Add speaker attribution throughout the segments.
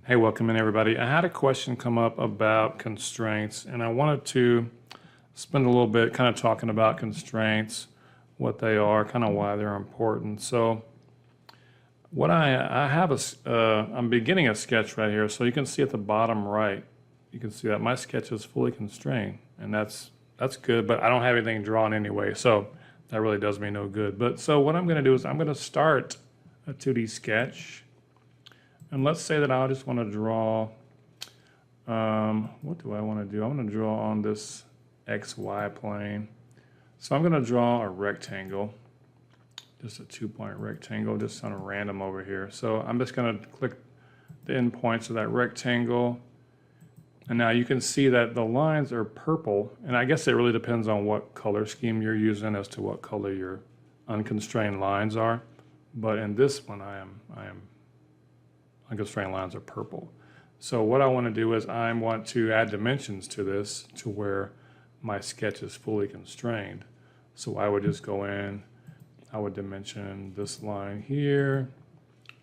Speaker 1: Hey, welcome in everybody. I had a question come up about constraints, and I wanted to spend a little bit kind of talking about constraints, what they are, kind of why they're important. So what I have I'm beginning a sketch right here. So you can see at the bottom right, you can see that my sketch is fully constrained, and that's good, but I don't have anything drawn anyway. So that really does me no good. But so what I'm going to do is I'm going to start a 2D sketch. And let's say that I just want to draw, what do I want to do? I want to draw on this XY plane. So I'm going to draw a rectangle, just a 2-point rectangle, just kind of random over here. So I'm just going to click the endpoints of that rectangle. And now you can see that the lines are purple. And I guess it really depends on what color scheme you're using as to what color your unconstrained lines are. But in this one, I am unconstrained lines are purple. So what I want to do is I want to add dimensions to this to where my sketch is fully constrained. So I would just go in, I would dimension this line here.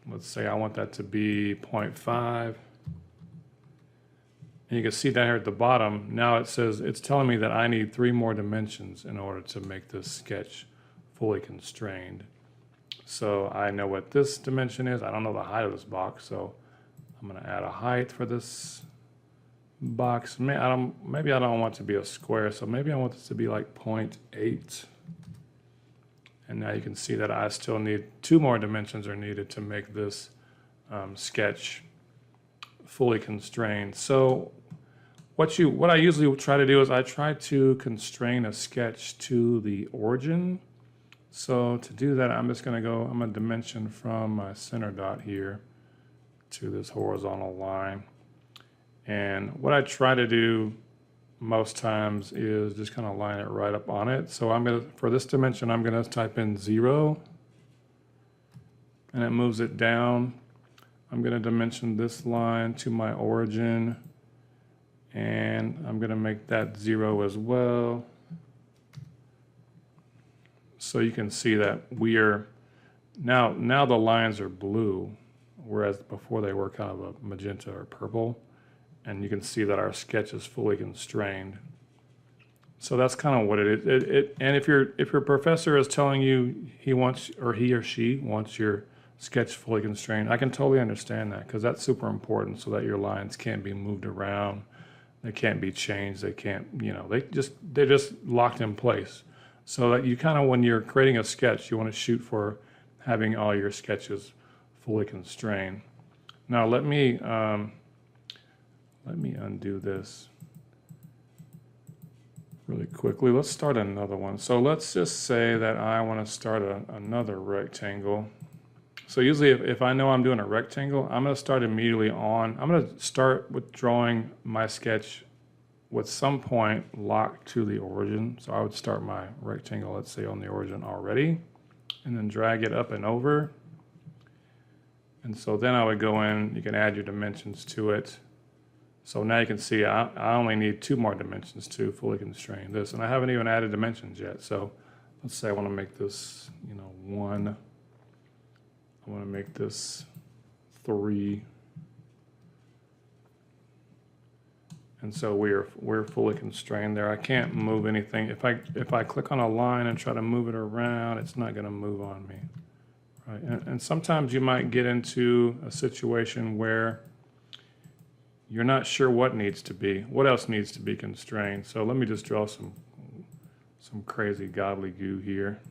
Speaker 1: Let's say I want that to be 0.5. And you can see down here at the bottom, now it says, it's telling me that I need 3 more dimensions in order to make this sketch fully constrained. So I know what this dimension is. I don't know the height of this box, so I'm going to add a height for this box. Maybe I don't want it to be a square, so maybe I want this to be like 0.8. And now you can see that I still need 2 more dimensions are needed to make this sketch fully constrained. So what I usually try to do is I try to constrain a sketch to the origin. So to do that, I'm just going to dimension from my center dot here to this horizontal line. And what I try to do most times is just kind of line it right up on it. So for this dimension, I'm going to type in 0, and it moves it down. I'm going to dimension this line to my origin, and I'm going to make that 0 as well. So you can see that now the lines are blue, whereas before they were kind of a magenta or purple. And you can see that our sketch is fully constrained. So that's kind of what it is. And if your professor is telling you he or she wants your sketch fully constrained, I can totally understand that, because that's super important, so that your lines can't be moved around, they can't be changed, they can't, they're just locked in place. So that you kind of, when you're creating a sketch, you want to shoot for having all your sketches fully constrained. Now let me undo this really quickly. Let's start another one. So let's just say that I want to start another rectangle. So usually if I know I'm doing a rectangle, I'm going to start immediately on. I'm going to start with drawing my sketch with some point locked to the origin. So I would start my rectangle, let's say, on the origin already, and then drag it up and over. And so then I would go in, you can add your dimensions to it. So now you can see I only need 2 more dimensions to fully constrain this, and I haven't even added dimensions yet. So let's say I want to make this, 1. I want to make this 3. And so we're fully constrained there. I can't move anything. If I click on a line and try to move it around, it's not going to move on me, right? And sometimes you might get into a situation where you're not sure what else needs to be constrained. So let me just draw some crazy godly goo here.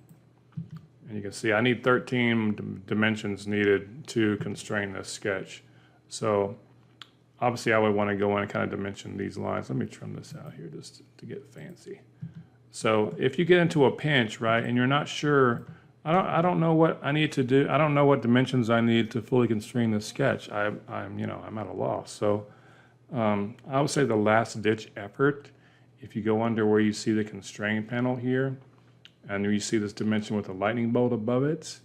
Speaker 1: And you can see I need 13 dimensions needed to constrain this sketch. So obviously I would want to go in and kind of dimension these lines. Let me trim this out here just to get fancy. So if you get into a pinch, right, and you're not sure, I don't know what I need to do. I don't know what dimensions I need to fully constrain this sketch. I'm at a loss. So I would say the last ditch effort, if you go under where you see the constrain panel here, and you see this dimension with a lightning bolt above it,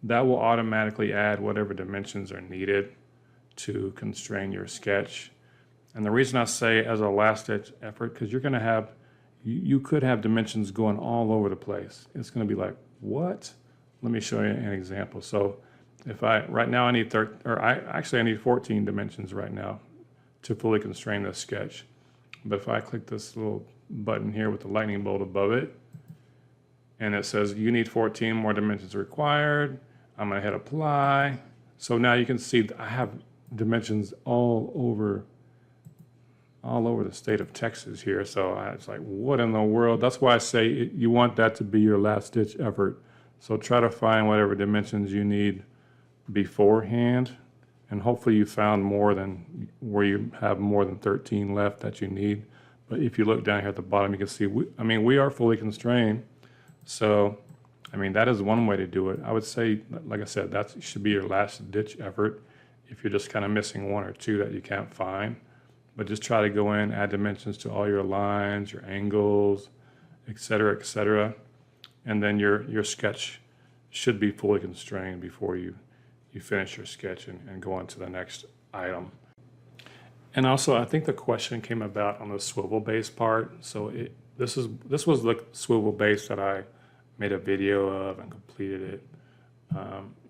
Speaker 1: that will automatically add whatever dimensions are needed to constrain your sketch. And the reason I say as a last ditch effort, because you're going to have you could have dimensions going all over the place. It's going to be like, what? Let me show you an example. So if right now I need I need 14 dimensions right now to fully constrain this sketch. But if I click this little button here with the lightning bolt above it, and it says you need 14 more dimensions required, I'm gonna hit apply. So now you can see I have dimensions all over the state of Texas here. So it's like, what in the world? That's why I say you want that to be your last ditch effort. So try to find whatever dimensions you need beforehand, and hopefully you found more than where you have more than 13 left that you need. But if you look down here at the bottom, you can see, we are fully constrained. So, that is one way to do it. I would say, like I said, that should be your last ditch effort if you're just kind of missing one or two that you can't find. But just try to go in, add dimensions to all your lines, your angles, et cetera, and then your sketch should be fully constrained before you finish your sketch and go on to the next item. And also, I think the question came about on the swivel base part. So this was the swivel base that I made a video of and completed it.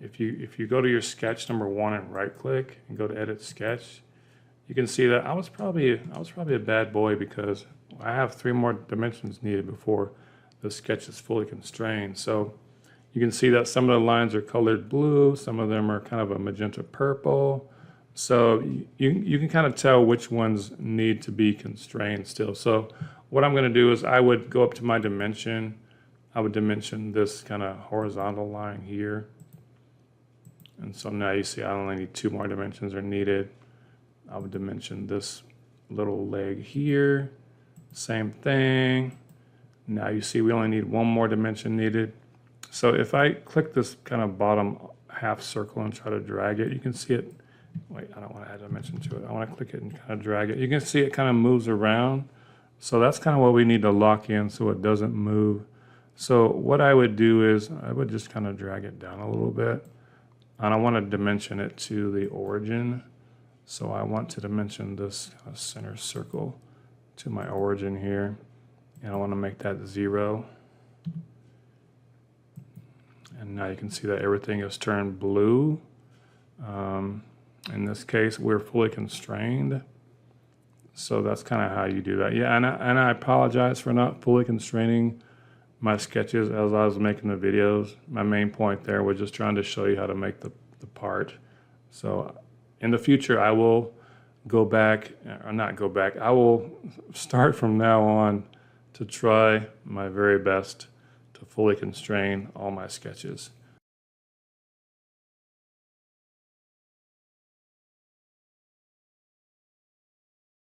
Speaker 1: If you go to your sketch number 1 and right click and go to edit sketch, you can see that I was probably a bad boy because I have 3 more dimensions needed before the sketch is fully constrained. So you can see that some of the lines are colored blue, some of them are kind of a magenta purple. So you can kind of tell which ones need to be constrained still. So what I'm going to do is I would go up to my dimension. I would dimension this kind of horizontal line here. And so now you see I only need 2 more dimensions are needed. I would dimension this little leg here. Same thing. Now you see we only need 1 more dimension needed. So if I click this kind of bottom half circle and try to drag it, you can see it. Wait, I don't want to add a dimension to it. I want to click it and kind of drag it. You can see it kind of moves around. So that's kind of what we need to lock in so it doesn't move. So what I would do is I would just kind of drag it down a little bit. And I want to dimension it to the origin. So I want to dimension this kind of center circle to my origin here. And I want to make that 0. And now you can see that everything is turned blue. In this case, we're fully constrained. So that's kind of how you do that. Yeah, and I apologize for not fully constraining my sketches as I was making the videos. My main point there was just trying to show you how to make the part. So in the future, I will go back, or not go back, I will start from now on to try my very best to fully constrain all my sketches.